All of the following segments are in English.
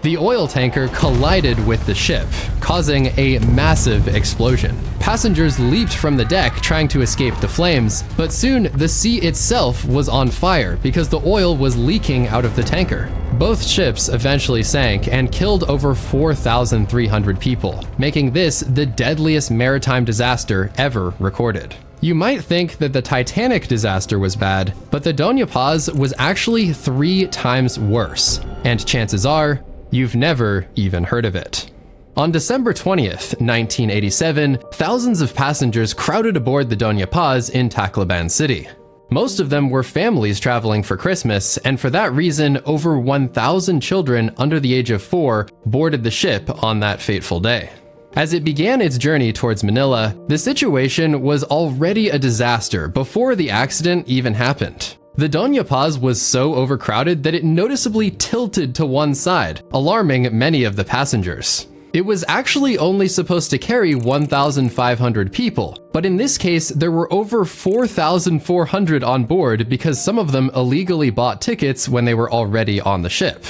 The oil tanker collided with the ship, causing a massive explosion. Passengers leaped from the deck trying to escape the flames, but soon the sea itself was on fire because the oil was leaking out of the tanker. Both ships eventually sank and killed over 4,300 people, making this the deadliest maritime disaster ever recorded. You might think that the Titanic disaster was bad, but the Doña Paz was actually 3 times worse, and chances are, you've never even heard of it. On December 20th, 1987, thousands of passengers crowded aboard the Doña Paz in Tacloban City. Most of them were families traveling for Christmas, and for that reason, over 1,000 children under the age of 4 boarded the ship on that fateful day. As it began its journey towards Manila, the situation was already a disaster before the accident even happened. The Doña Paz was so overcrowded that it noticeably tilted to one side, alarming many of the passengers. It was actually only supposed to carry 1,500 people, but in this case, there were over 4,400 on board because some of them illegally bought tickets when they were already on the ship.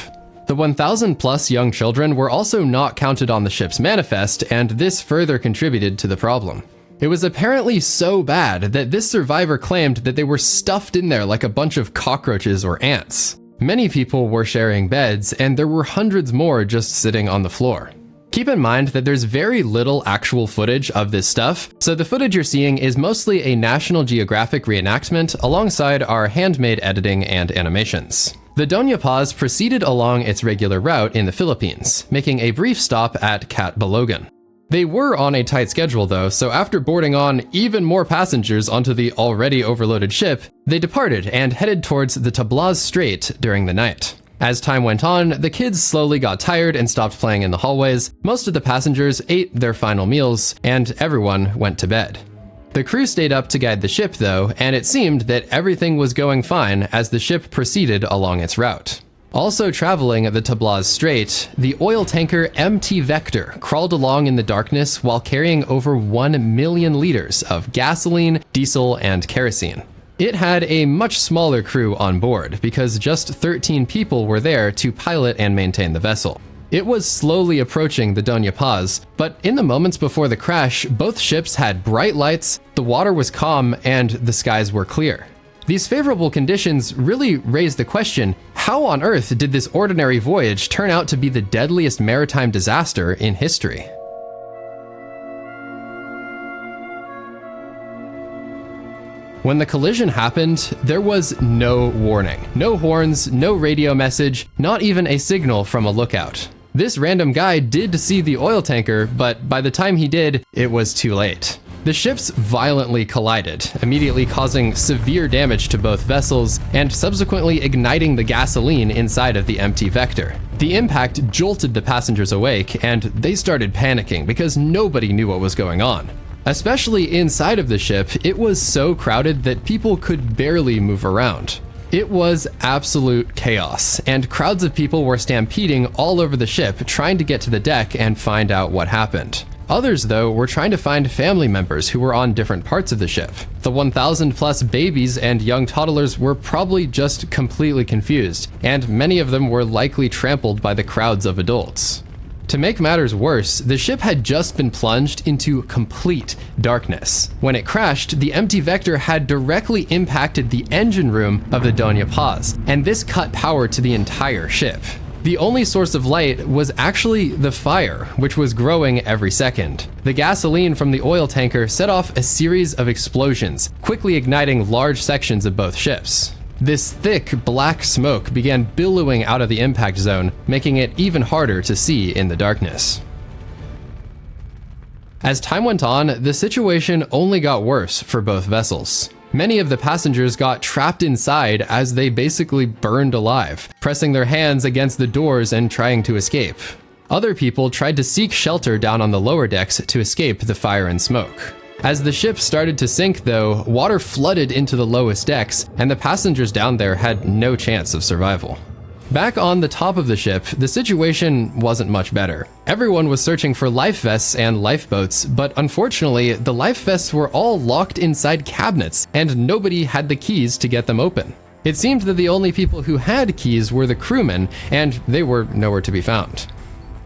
The 1,000 plus young children were also not counted on the ship's manifest, and this further contributed to the problem. It was apparently so bad that this survivor claimed that they were stuffed in there like a bunch of cockroaches or ants. Many people were sharing beds, and there were hundreds more just sitting on the floor. Keep in mind that there's very little actual footage of this stuff, so the footage you're seeing is mostly a National Geographic reenactment alongside our handmade editing and animations. The Doña Paz proceeded along its regular route in the Philippines, making a brief stop at Catbalogan. They were on a tight schedule though, so after boarding on even more passengers onto the already overloaded ship, they departed and headed towards the Tablas Strait during the night. As time went on, the kids slowly got tired and stopped playing in the hallways, most of the passengers ate their final meals, and everyone went to bed. The crew stayed up to guide the ship though, and it seemed that everything was going fine as the ship proceeded along its route. Also traveling the Tablas Strait, the oil tanker MT Vector crawled along in the darkness while carrying over 1 million liters of gasoline, diesel, and kerosene. It had a much smaller crew on board because just 13 people were there to pilot and maintain the vessel. It was slowly approaching the Doña Paz, but in the moments before the crash, both ships had bright lights, the water was calm, and the skies were clear. These favorable conditions really raise the question, how on earth did this ordinary voyage turn out to be the deadliest maritime disaster in history? When the collision happened, there was no warning. No horns, no radio message, not even a signal from a lookout. This random guy did see the oil tanker, but by the time he did, it was too late. The ships violently collided, immediately causing severe damage to both vessels and subsequently igniting the gasoline inside of the MT Vector. The impact jolted the passengers awake, and they started panicking because nobody knew what was going on. Especially inside of the ship, it was so crowded that people could barely move around. It was absolute chaos, and crowds of people were stampeding all over the ship trying to get to the deck and find out what happened. Others, though, were trying to find family members who were on different parts of the ship. The 1,000 plus babies and young toddlers were probably just completely confused, and many of them were likely trampled by the crowds of adults. To make matters worse, the ship had just been plunged into complete darkness. When it crashed, the MT Vector had directly impacted the engine room of the Doña Paz, and this cut power to the entire ship. The only source of light was actually the fire, which was growing every second. The gasoline from the oil tanker set off a series of explosions, quickly igniting large sections of both ships. This thick, black smoke began billowing out of the impact zone, making it even harder to see in the darkness. As time went on, the situation only got worse for both vessels. Many of the passengers got trapped inside as they basically burned alive, pressing their hands against the doors and trying to escape. Other people tried to seek shelter down on the lower decks to escape the fire and smoke. As the ship started to sink, though, water flooded into the lowest decks, and the passengers down there had no chance of survival. Back on the top of the ship, the situation wasn't much better. Everyone was searching for life vests and lifeboats, but unfortunately, the life vests were all locked inside cabinets, and nobody had the keys to get them open. It seemed that the only people who had keys were the crewmen, and they were nowhere to be found.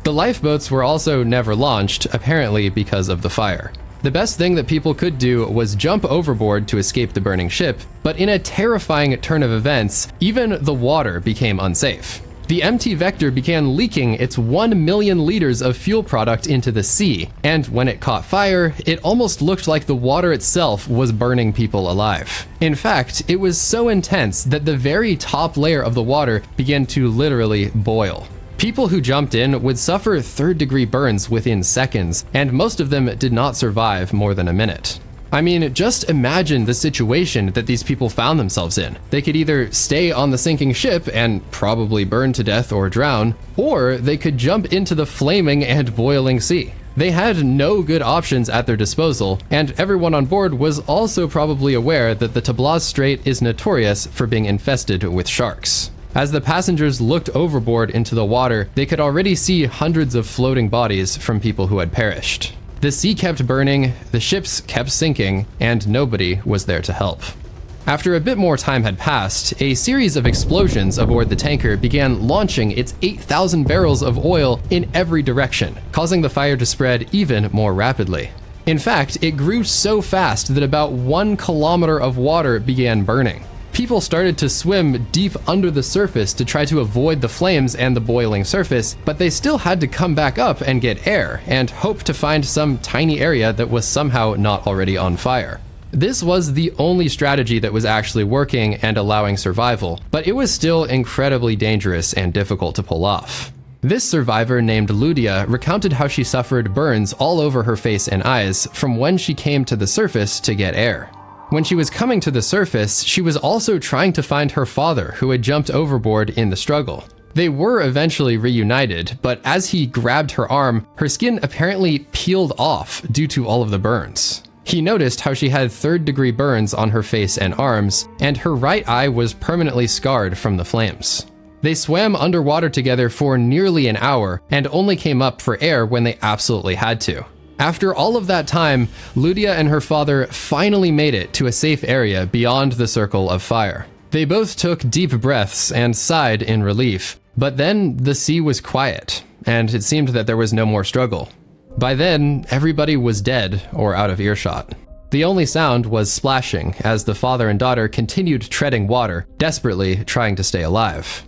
The lifeboats were also never launched, apparently because of the fire. The best thing that people could do was jump overboard to escape the burning ship, but in a terrifying turn of events, even the water became unsafe. The MT Vector began leaking its 1 million liters of fuel product into the sea, and when it caught fire, it almost looked like the water itself was burning people alive. In fact, it was so intense that the very top layer of the water began to literally boil. People who jumped in would suffer third-degree burns within seconds, and most of them did not survive more than a minute. I mean, just imagine the situation that these people found themselves in. They could either stay on the sinking ship and probably burn to death or drown, or they could jump into the flaming and boiling sea. They had no good options at their disposal, and everyone on board was also probably aware that the Tablas Strait is notorious for being infested with sharks. As the passengers looked overboard into the water, they could already see hundreds of floating bodies from people who had perished. The sea kept burning, the ships kept sinking, and nobody was there to help. After a bit more time had passed, a series of explosions aboard the tanker began launching its 8,000 barrels of oil in every direction, causing the fire to spread even more rapidly. In fact, it grew so fast that about 1 kilometer of water began burning. People started to swim deep under the surface to try to avoid the flames and the boiling surface, but they still had to come back up and get air and hope to find some tiny area that was somehow not already on fire. This was the only strategy that was actually working and allowing survival, but it was still incredibly dangerous and difficult to pull off. This survivor named Ludia recounted how she suffered burns all over her face and eyes from when she came to the surface to get air. When she was coming to the surface, she was also trying to find her father, who had jumped overboard in the struggle. They were eventually reunited, but as he grabbed her arm, her skin apparently peeled off due to all of the burns. He noticed how she had third-degree burns on her face and arms, and her right eye was permanently scarred from the flames. They swam underwater together for nearly an hour and only came up for air when they absolutely had to. After all of that time, Ludia and her father finally made it to a safe area beyond the circle of fire. They both took deep breaths and sighed in relief, but then the sea was quiet, and it seemed that there was no more struggle. By then, everybody was dead or out of earshot. The only sound was splashing as the father and daughter continued treading water, desperately trying to stay alive.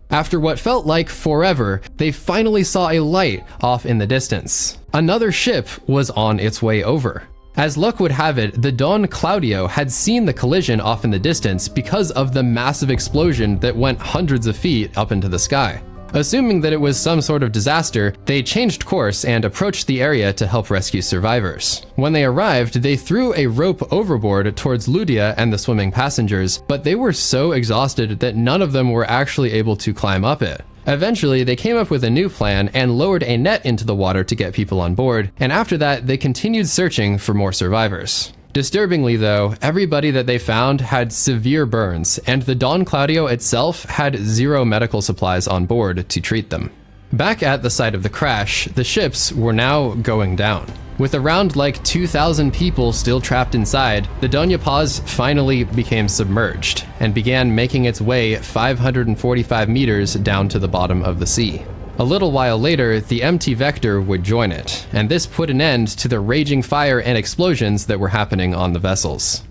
After what felt like forever, they finally saw a light off in the distance. Another ship was on its way over. As luck would have it, the Don Claudio had seen the collision off in the distance because of the massive explosion that went hundreds of feet up into the sky. Assuming that it was some sort of disaster, they changed course and approached the area to help rescue survivors. When they arrived, they threw a rope overboard towards Ludia and the swimming passengers, but they were so exhausted that none of them were actually able to climb up it. Eventually, they came up with a new plan and lowered a net into the water to get people on board, and after that, they continued searching for more survivors. Disturbingly though, everybody that they found had severe burns, and the Don Claudio itself had zero medical supplies on board to treat them. Back at the site of the crash, the ships were now going down. With around like 2,000 people still trapped inside, the Doña Paz finally became submerged and began making its way 545 meters down to the bottom of the sea. A little while later, the MT Vector would join it, and this put an end to the raging fire and explosions that were happening on the vessels.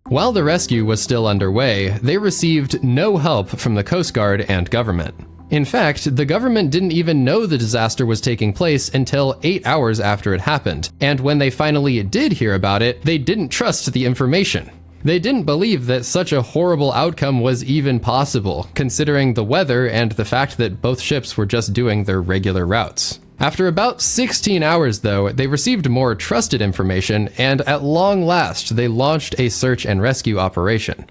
While the rescue was still underway, they received no help from the Coast Guard and government. In fact, the government didn't even know the disaster was taking place until 8 hours after it happened, and when they finally did hear about it, they didn't trust the information. They didn't believe that such a horrible outcome was even possible, considering the weather and the fact that both ships were just doing their regular routes. After about 16 hours though, they received more trusted information, and at long last, they launched a search and rescue operation.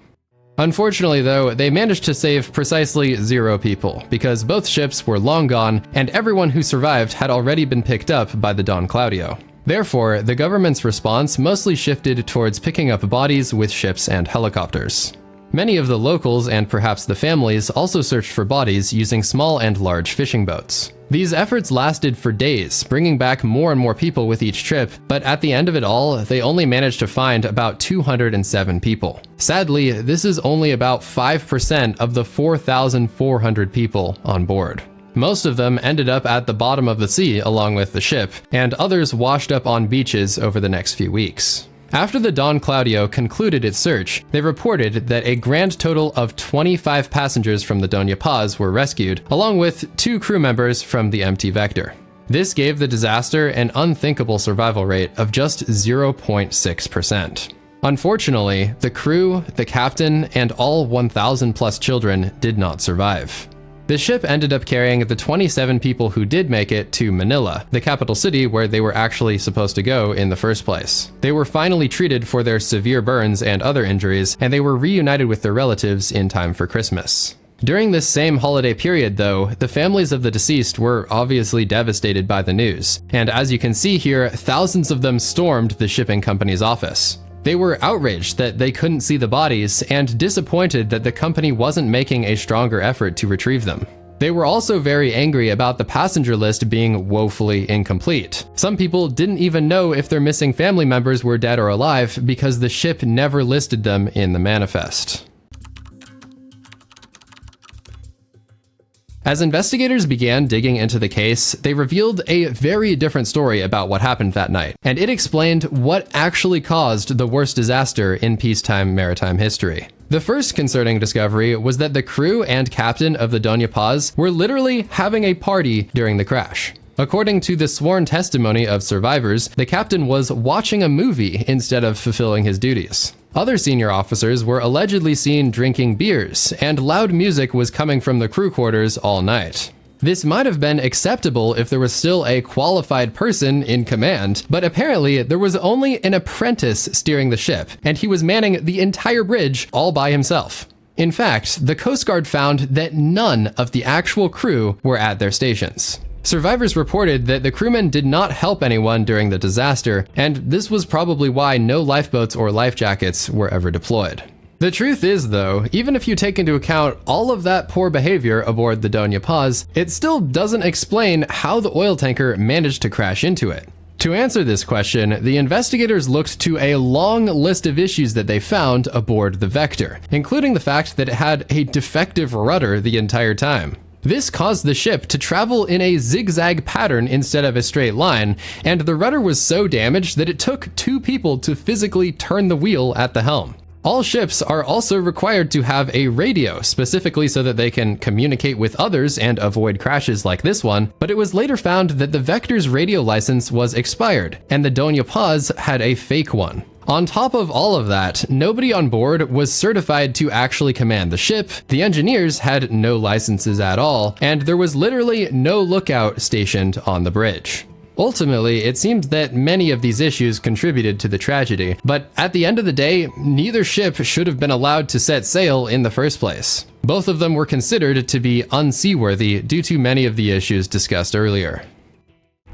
Unfortunately though, they managed to save precisely 0 people, because both ships were long gone, and everyone who survived had already been picked up by the Don Claudio. Therefore, the government's response mostly shifted towards picking up bodies with ships and helicopters. Many of the locals and perhaps the families also searched for bodies using small and large fishing boats. These efforts lasted for days, bringing back more and more people with each trip, but at the end of it all, they only managed to find about 207 people. Sadly, this is only about 5% of the 4,400 people on board. Most of them ended up at the bottom of the sea along with the ship, and others washed up on beaches over the next few weeks. After the Don Claudio concluded its search, they reported that a grand total of 25 passengers from the Doña Paz were rescued, along with 2 crew members from the MT Vector. This gave the disaster an unthinkable survival rate of just 0.6%. Unfortunately, the crew, the captain, and all 1,000 plus children did not survive. The ship ended up carrying the 27 people who did make it to Manila, the capital city where they were actually supposed to go in the first place. They were finally treated for their severe burns and other injuries, and they were reunited with their relatives in time for Christmas. During this same holiday period, though, the families of the deceased were obviously devastated by the news, and as you can see here, thousands of them stormed the shipping company's office. They were outraged that they couldn't see the bodies and disappointed that the company wasn't making a stronger effort to retrieve them. They were also very angry about the passenger list being woefully incomplete. Some people didn't even know if their missing family members were dead or alive because the ship never listed them in the manifest. As investigators began digging into the case, they revealed a very different story about what happened that night, and it explained what actually caused the worst disaster in peacetime maritime history. The first concerning discovery was that the crew and captain of the Doña Paz were literally having a party during the crash. According to the sworn testimony of survivors, the captain was watching a movie instead of fulfilling his duties. Other senior officers were allegedly seen drinking beers, and loud music was coming from the crew quarters all night. This might have been acceptable if there was still a qualified person in command, but apparently there was only an apprentice steering the ship, and he was manning the entire bridge all by himself. In fact, the Coast Guard found that none of the actual crew were at their stations. Survivors reported that the crewmen did not help anyone during the disaster, and this was probably why no lifeboats or life jackets were ever deployed. The truth is, though, even if you take into account all of that poor behavior aboard the Doña Paz, it still doesn't explain how the oil tanker managed to crash into it. To answer this question, the investigators looked to a long list of issues that they found aboard the Vector, including the fact that it had a defective rudder the entire time. This caused the ship to travel in a zigzag pattern instead of a straight line, and the rudder was so damaged that it took 2 people to physically turn the wheel at the helm. All ships are also required to have a radio, specifically so that they can communicate with others and avoid crashes like this one, but it was later found that the Vector's radio license was expired, and the Doña Paz had a fake one. On top of all of that, nobody on board was certified to actually command the ship, the engineers had no licenses at all, and there was literally no lookout stationed on the bridge. Ultimately, it seems that many of these issues contributed to the tragedy, but at the end of the day, neither ship should have been allowed to set sail in the first place. Both of them were considered to be unseaworthy due to many of the issues discussed earlier.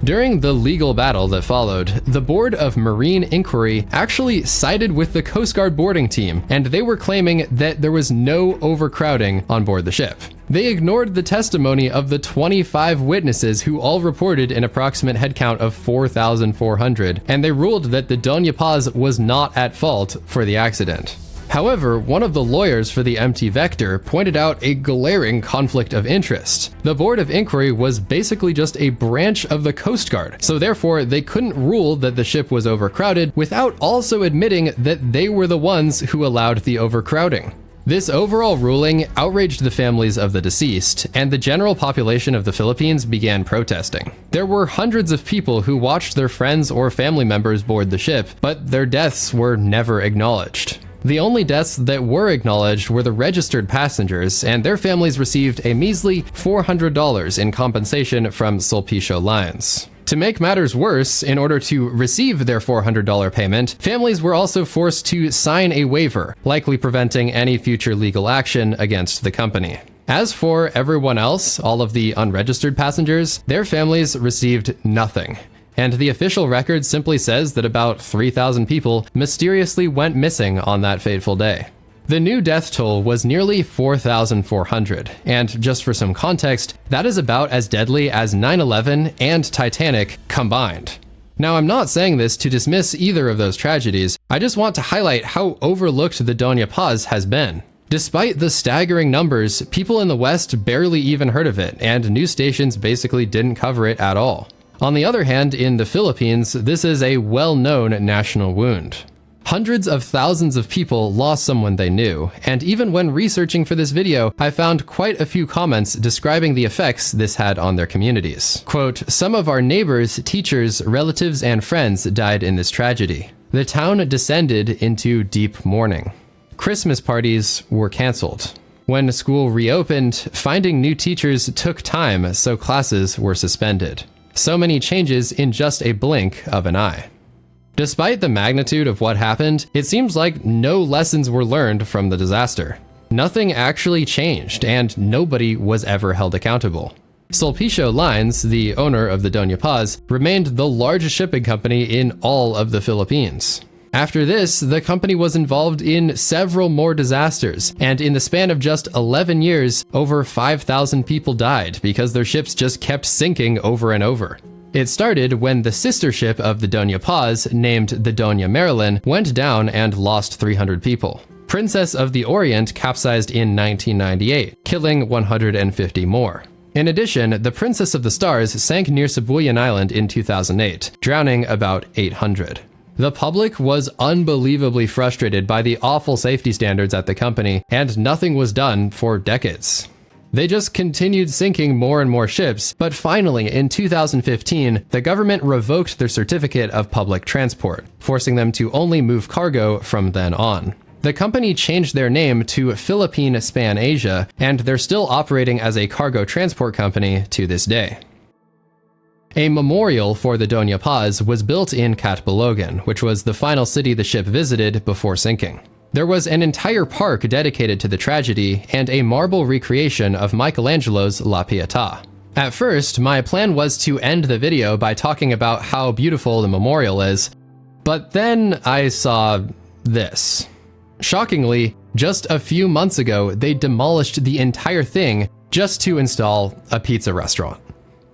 During the legal battle that followed, the Board of Marine Inquiry actually sided with the Coast Guard boarding team, and they were claiming that there was no overcrowding on board the ship. They ignored the testimony of the 25 witnesses who all reported an approximate headcount of 4,400, and they ruled that the Doña Paz was not at fault for the accident. However, one of the lawyers for the MT Vector pointed out a glaring conflict of interest. The Board of Inquiry was basically just a branch of the Coast Guard, so therefore they couldn't rule that the ship was overcrowded without also admitting that they were the ones who allowed the overcrowding. This overall ruling outraged the families of the deceased, and the general population of the Philippines began protesting. There were hundreds of people who watched their friends or family members board the ship, but their deaths were never acknowledged. The only deaths that were acknowledged were the registered passengers, and their families received a measly $400 in compensation from Sulpicio Lines. To make matters worse, in order to receive their $400 payment, families were also forced to sign a waiver, likely preventing any future legal action against the company. As for everyone else, all of the unregistered passengers, their families received nothing. And the official record simply says that about 3,000 people mysteriously went missing on that fateful day. The new death toll was nearly 4,400, and just for some context, that is about as deadly as 9/11 and Titanic combined. Now, I'm not saying this to dismiss either of those tragedies, I just want to highlight how overlooked the Doña Paz has been. Despite the staggering numbers, people in the West barely even heard of it, and news stations basically didn't cover it at all. On the other hand, in the Philippines, this is a well-known national wound. Hundreds of thousands of people lost someone they knew, and even when researching for this video, I found quite a few comments describing the effects this had on their communities. Quote, "Some of our neighbors, teachers, relatives, and friends died in this tragedy. The town descended into deep mourning. Christmas parties were canceled. When school reopened, finding new teachers took time, so classes were suspended. So many changes in just a blink of an eye." Despite the magnitude of what happened, it seems like no lessons were learned from the disaster. Nothing actually changed, and nobody was ever held accountable. Sulpicio Lines, the owner of the Doña Paz, remained the largest shipping company in all of the Philippines. After this, the company was involved in several more disasters, and in the span of just 11 years, over 5,000 people died because their ships just kept sinking over and over. It started when the sister ship of the Doña Paz, named the Doña Marilyn, went down and lost 300 people. Princess of the Orient capsized in 1998, killing 150 more. In addition, the Princess of the Stars sank near Sibuyan Island in 2008, drowning about 800. The public was unbelievably frustrated by the awful safety standards at the company, and nothing was done for decades. They just continued sinking more and more ships, but finally, in 2015, the government revoked their certificate of public transport, forcing them to only move cargo from then on. The company changed their name to Philippine Span Asia, and they're still operating as a cargo transport company to this day. A memorial for the Doña Paz was built in Catbalogan, which was the final city the ship visited before sinking. There was an entire park dedicated to the tragedy and a marble recreation of Michelangelo's La Pietà. At first, my plan was to end the video by talking about how beautiful the memorial is, but then I saw this. Shockingly, just a few months ago, they demolished the entire thing just to install a pizza restaurant.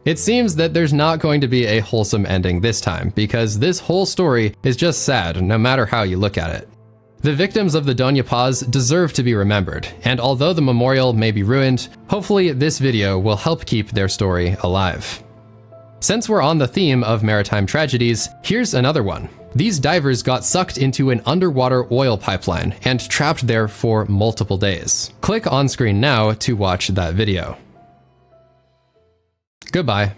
It seems that there's not going to be a wholesome ending this time, because this whole story is just sad no matter how you look at it. The victims of the Doña Paz deserve to be remembered, and although the memorial may be ruined, hopefully this video will help keep their story alive. Since we're on the theme of maritime tragedies, here's another one. These divers got sucked into an underwater oil pipeline and trapped there for multiple days. Click on screen now to watch that video. Goodbye.